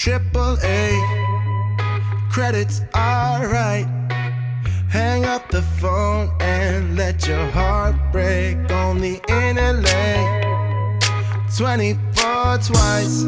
Triple A, credits alright. Hang up the phone and let your heart break. Only in LA, 24 twice.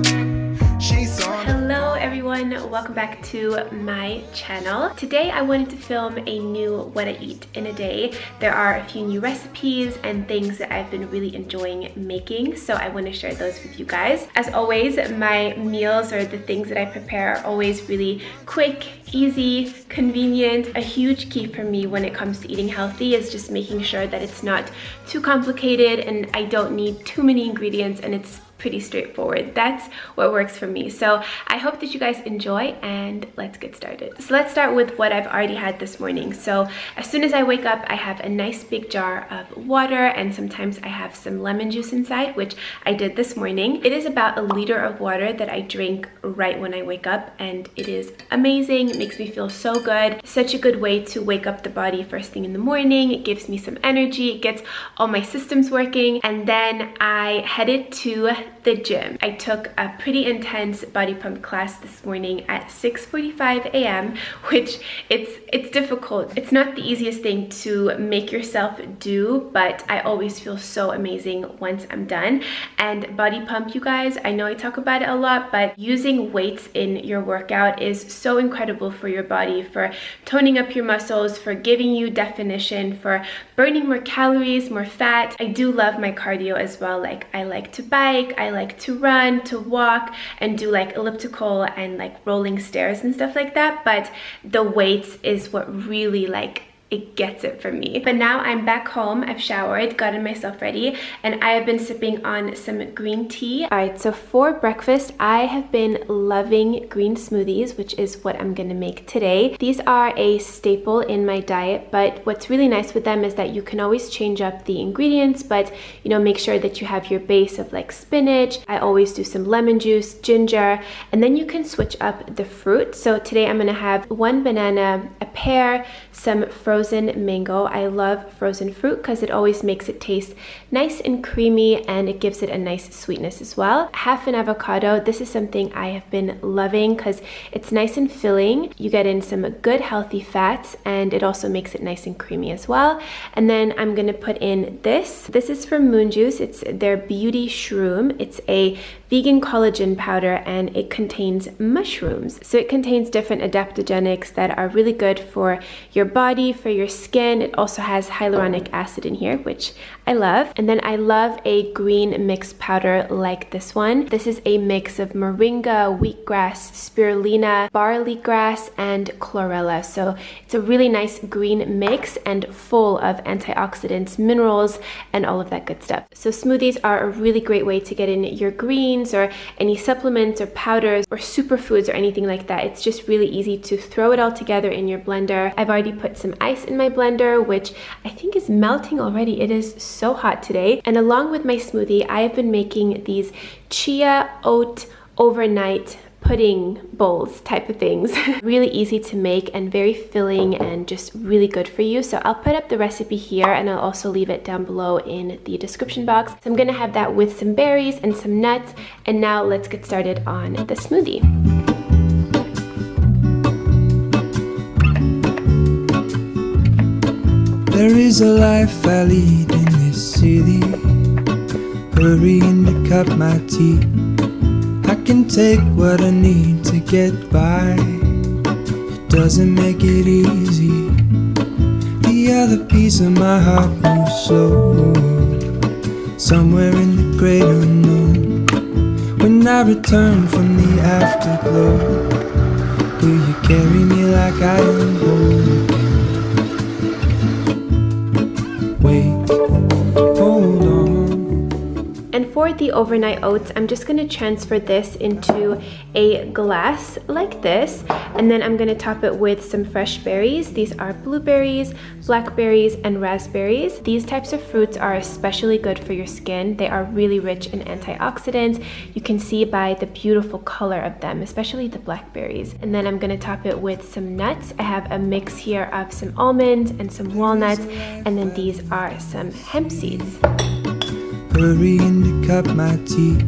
She's on. Hello everyone, welcome back to my channel. Today I wanted to film a new what I eat in a day. There are a few new recipes and things that I've been really enjoying making, so I want to share those with you guys. As always, my meals or the things that I prepare are always really quick, easy, convenient. A huge key for me when it comes to eating healthy is just making sure that it's not too complicated and I don't need too many ingredients and it's pretty straightforward. That's what works for me. So I hope that you guys enjoy, and let's get started. So let's start with what I've already had this morning. So as soon as I wake up, I have a nice big jar of water, and sometimes I have some lemon juice inside, which I did this morning. It is about 1 liter of water that I drink right when I wake up, and it is amazing. It makes me feel so good. Such a good way to wake up the body first thing in the morning. It gives me some energy. It gets all my systems working, and then I headed to the gym. I took a pretty intense body pump class this morning at 6:45 a.m., which it's difficult. It's not the easiest thing to make yourself do, but I always feel so amazing once I'm done. And body pump, you guys, I know I talk about it a lot, but using weights in your workout is so incredible for your body, for toning up your muscles, for giving you definition, for burning more calories, more fat. I do love my cardio as well. Like, I like to bike, I like to run, to walk, and do like elliptical and like rolling stairs and stuff like that, but the weights is what really like it gets it for me. But now I'm back home, I've showered, gotten myself ready, and I have been sipping on some green tea. All right, so for breakfast, I have been loving green smoothies, which is what I'm gonna make today. These are a staple in my diet, but what's really nice with them is that you can always change up the ingredients, but you know, make sure that you have your base of like spinach. I always do some lemon juice, ginger, and then you can switch up the fruit. So today I'm gonna have 1 banana, a pear, some frozen mango. I love frozen fruit because it always makes it taste nice and creamy, and it gives it a nice sweetness as well. Half an avocado. This is something I have been loving because it's nice and filling. You get in some good healthy fats, and it also makes it nice and creamy as well. And then I'm gonna put in this. This is from Moon Juice. It's their Beauty Shroom. It's a vegan collagen powder, and it contains mushrooms. So it contains different adaptogenics that are really good for your body, for your skin. It also has hyaluronic acid in here, which I love. And then I love a green mix powder like this one. This is a mix of moringa, wheatgrass, spirulina, barley grass, and chlorella. So it's a really nice green mix and full of antioxidants, minerals, and all of that good stuff. So smoothies are a really great way to get in your greens or any supplements or powders or superfoods or anything like that. It's just really easy to throw it all together in your blender. I've already put some ice in my blender, which I think is melting already. It is so hot today. And along with my smoothie, I have been making these chia oat overnight pudding bowls type of things. Really easy to make and very filling and just really good for you. So I'll put up the recipe here, and I'll also leave it down below in the description box. So I'm gonna have that with some berries and some nuts. And now let's get started on the smoothie. There is a life I lead in this city, hurrying to cut my teeth. I can take what I need to get by. It doesn't make it easy. The other piece of my heart moves slow, somewhere in the great unknown. When I return from the afterglow, will you carry me like I am whole again? Wait, hold on. And for the overnight oats, I'm just gonna transfer this into a glass like this, and then I'm gonna top it with some fresh berries. These are blueberries, blackberries, and raspberries. These types of fruits are especially good for your skin. They are really rich in antioxidants. You can see by the beautiful color of them, especially the blackberries. And then I'm gonna top it with some nuts. I have a mix here of some almonds and some walnuts, and then these are some hemp seeds. Hurrying to cut my teeth.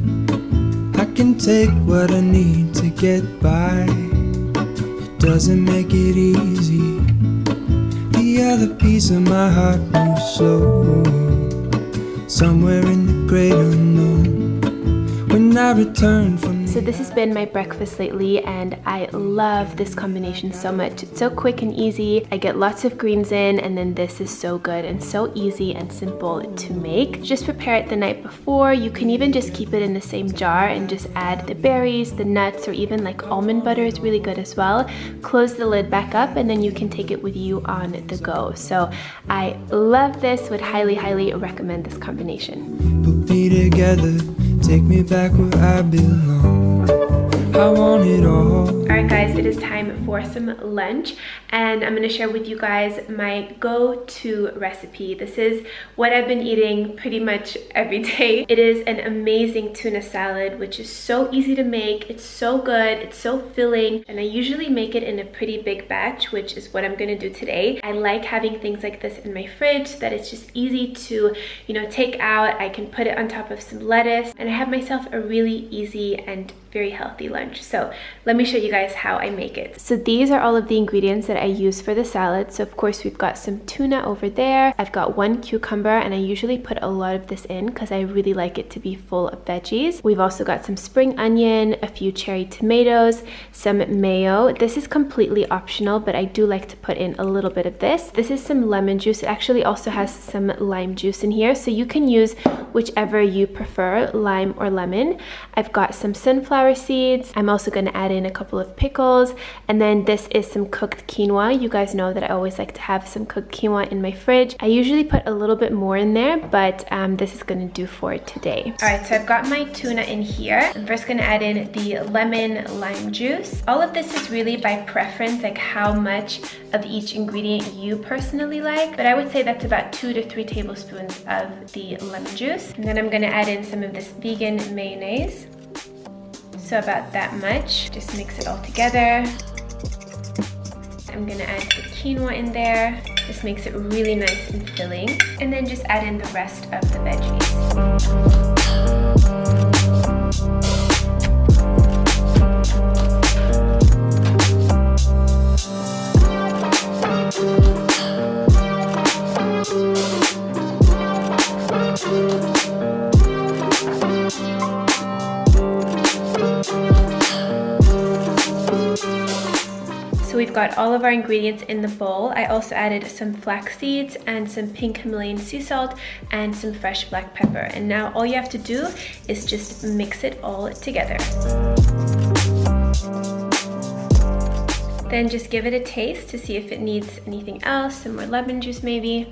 I can take what I need to get by. It doesn't make it easy. The other piece of my heart moves slow, somewhere in the great unknown. When I return from So this has been my breakfast lately, and I love this combination so much. It's so quick and easy. I get lots of greens in, and then this is so good and so easy and simple to make. Just prepare it the night before. You can even just keep it in the same jar and just add the berries, the nuts, or even like almond butter is really good as well. Close the lid back up, and then you can take it with you on the go. So I love this, would highly, highly recommend this combination. put me together, take me back where I belong. I want it all. Alright guys, it is time for some lunch, and I'm going to share with you guys my go-to recipe. This is what I've been eating pretty much every day. It is an amazing tuna salad, which is so easy to make. It's so good, it's so filling, and I usually make it in a pretty big batch, which is what I'm going to do today. I like having things like this in my fridge so that it's just easy to, take out. I can put it on top of some lettuce, and I have myself a really easy and very healthy lunch. So let me show you guys how I make it. So these are all of the ingredients that I use for the salad. So of course we've got some tuna over there. I've got 1 cucumber, and I usually put a lot of this in because I really like it to be full of veggies. We've also got some spring onion, a few cherry tomatoes, some mayo. This is completely optional, but I do like to put in a little bit of this. This is some lemon juice. It actually also has some lime juice in here, so you can use whichever you prefer, lime or lemon. I've got some sunflower seeds. I'm also going to add in a couple of pickles, and then this is some cooked quinoa. You guys know that I always like to have some cooked quinoa in my fridge. I usually put a little bit more in there, but this is going to do for today. Alright, so I've got my tuna in here. I'm first going to add in the lemon lime juice. All of this is really by preference, like how much of each ingredient you personally like, but I would say that's about 2 to 3 tablespoons of the lemon juice. And then I'm going to add in some of this vegan mayonnaise. So about that much. Just mix it all together. I'm gonna add the quinoa in there. This makes it really nice and filling. And then just add in the rest of the veggies. So we've got all of our ingredients in the bowl. I also added some flax seeds and some pink Himalayan sea salt and some fresh black pepper. And now all you have to do is just mix it all together. Then just give it a taste to see if it needs anything else, some more lemon juice maybe.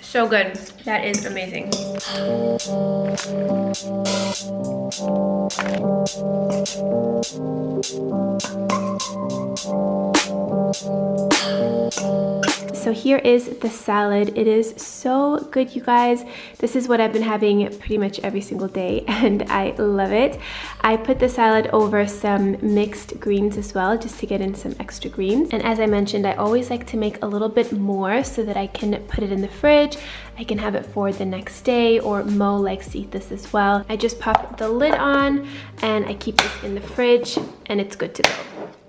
So good. That is amazing. So here is the salad. It is so good, you guys. This is what I've been having pretty much every single day, and I love it. I put the salad over some mixed greens as well, just to get in some extra greens. And as I mentioned, I always like to make a little bit more so that I can put it in the fridge. I can have it for the next day, or Mo likes to eat this as well. I just pop the lid on and I keep this in the fridge, and it's good to go.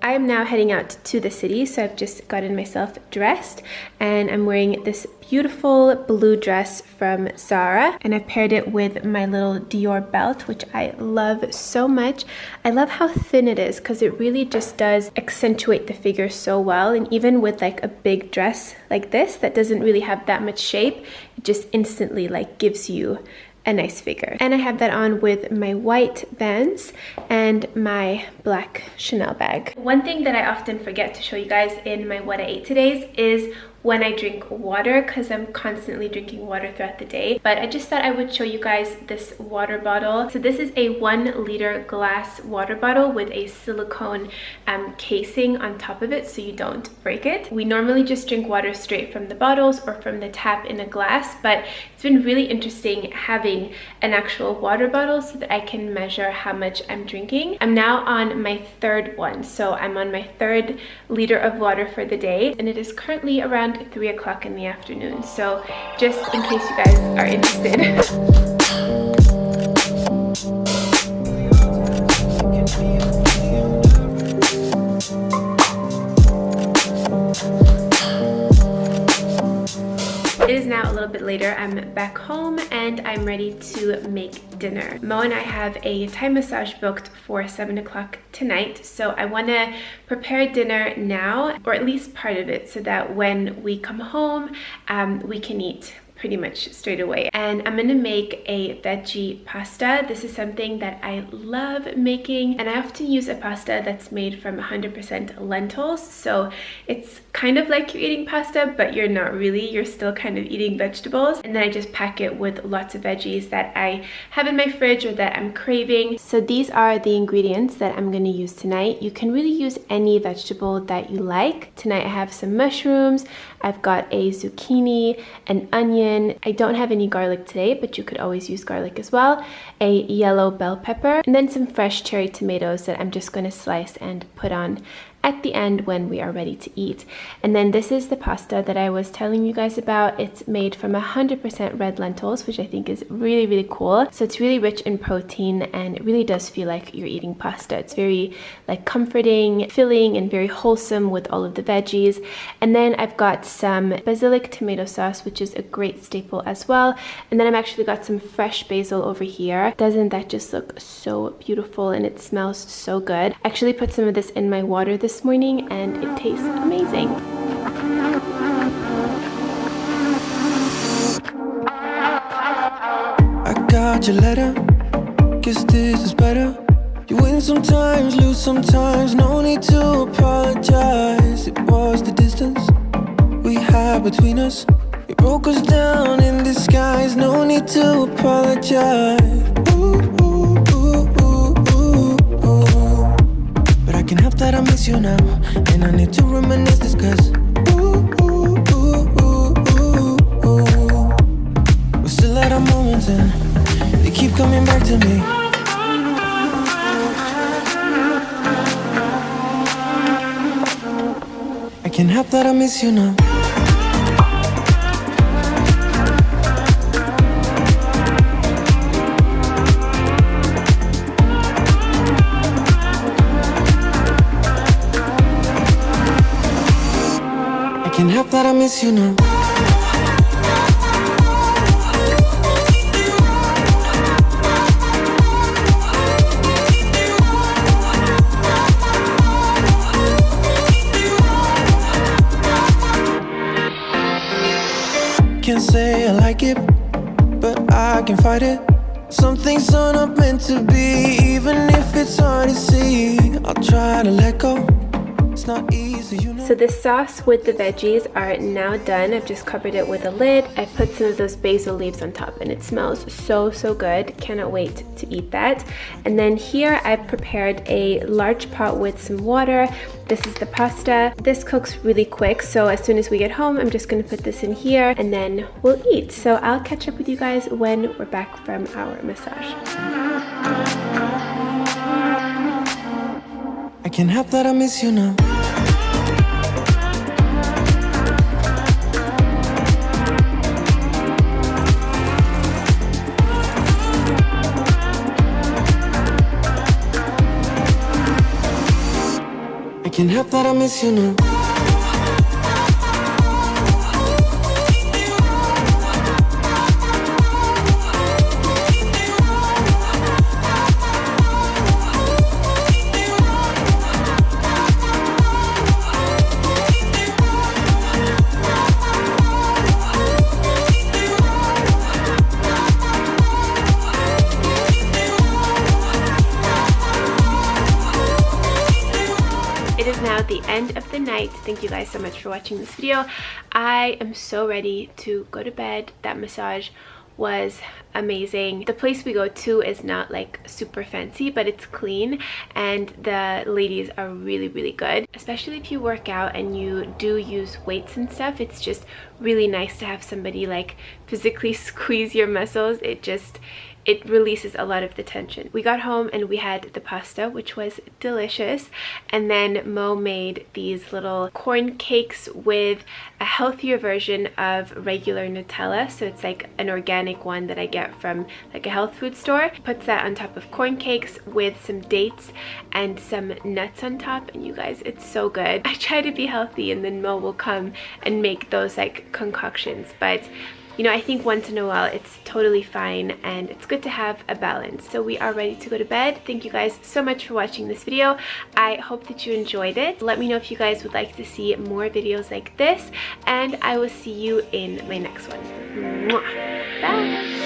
I am now heading out to the city, so I've just gotten myself dressed, and I'm wearing this beautiful blue dress from Zara, and I've paired it with my little Dior belt, which I love so much. I love how thin it is because it really just does accentuate the figure so well, and even with like a big dress like this that doesn't really have that much shape, it just instantly like gives you a nice figure. And I have that on with my white Vans and my black Chanel bag. One thing that I often forget to show you guys in my what I ate todays is when I drink water, because I'm constantly drinking water throughout the day. But I just thought I would show you guys this water bottle. So this is a 1 liter glass water bottle with a silicone casing on top of it so you don't break it. We normally just drink water straight from the bottles or from the tap in a glass, but it's been really interesting having an actual water bottle so that I can measure how much I'm drinking. I'm now on my 3rd one, so I'm on my 3rd liter of water for the day, and it is currently around around 3 o'clock in the afternoon. So just in case you guys are interested. It is now a little bit later. I'm back home and I'm ready to make dinner. Mo and I have a Thai massage booked for 7 o'clock tonight, so I want to prepare dinner now, or at least part of it, so that when we come home we can eat pretty much straight away. And I'm gonna make a veggie pasta. This is something that I love making, and I often use a pasta that's made from 100% lentils, so it's kind of like you're eating pasta, but you're not really. You're still kind of eating vegetables. And then I just pack it with lots of veggies that I have in my fridge or that I'm craving. So these are the ingredients that I'm gonna use tonight. You can really use any vegetable that you like. Tonight I have some mushrooms, I've got a zucchini, an onion. I don't have any garlic today, but you could always use garlic as well. A yellow bell pepper, and then some fresh cherry tomatoes that I'm just gonna slice and put on at the end when we are ready to eat. And then this is the pasta that I was telling you guys about. It's made from 100% red lentils, which I think is really, really cool. So it's really rich in protein and it really does feel like you're eating pasta. It's very like comforting, filling, and very wholesome with all of the veggies. And then I've got some basilic tomato sauce, which is a great staple as well. And then I've actually got some fresh basil over here. Doesn't that just look so beautiful, and it smells so good? I actually put some of this in my water this morning and it tastes amazing. I got your letter, guess this is better. You win sometimes, lose sometimes, no need to apologize. It was the distance we had between us. It broke us down in disguise, no need to apologize. Ooh, ooh, ooh, ooh, ooh, ooh. But I can't help that I miss you now, and I need to reminisce this, cause ooh, ooh, ooh, ooh, ooh, ooh. We're still at our moments and they keep coming back to me. I can't help that I miss you now. I can't help that I miss you now. Can't say I like it, but I can fight it. Some things are not meant to be, even if it's hard to see. I'll try to let go. It's not easy, you know. So the sauce with the veggies are now done. I've just covered it with a lid. I put some of those basil leaves on top and it smells so, so good. Cannot wait to eat that. And then here I've prepared a large pot with some water. This is the pasta. This cooks really quick, so as soon as we get home, I'm just gonna put this in here and then we'll eat. So I'll catch up with you guys when we're back from our massage. I can't help that I miss you now. I can't help that I miss you now. It is now the end of the night. Thank you guys so much for watching this video. I am so ready to go to bed. That massage was amazing. The place we go to is not like super fancy, but it's clean and the ladies are really, really good. Especially if you work out and you do use weights and stuff, it's just really nice to have somebody like physically squeeze your muscles. it releases a lot of the tension. We got home and we had the pasta, which was delicious, and then Mo made these little corn cakes with a healthier version of regular Nutella, so it's like an organic one that I get from like a health food store. Puts that on top of corn cakes with some dates and some nuts on top, and you guys, it's so good. I try to be healthy and then Mo will come and make those like concoctions, but you know, I think once in a while it's totally fine and it's good to have a balance. So we are ready to go to bed. Thank you guys so much for watching this video. I hope that you enjoyed it. Let me know if you guys would like to see more videos like this, and I will see you in my next one. Mwah. Bye!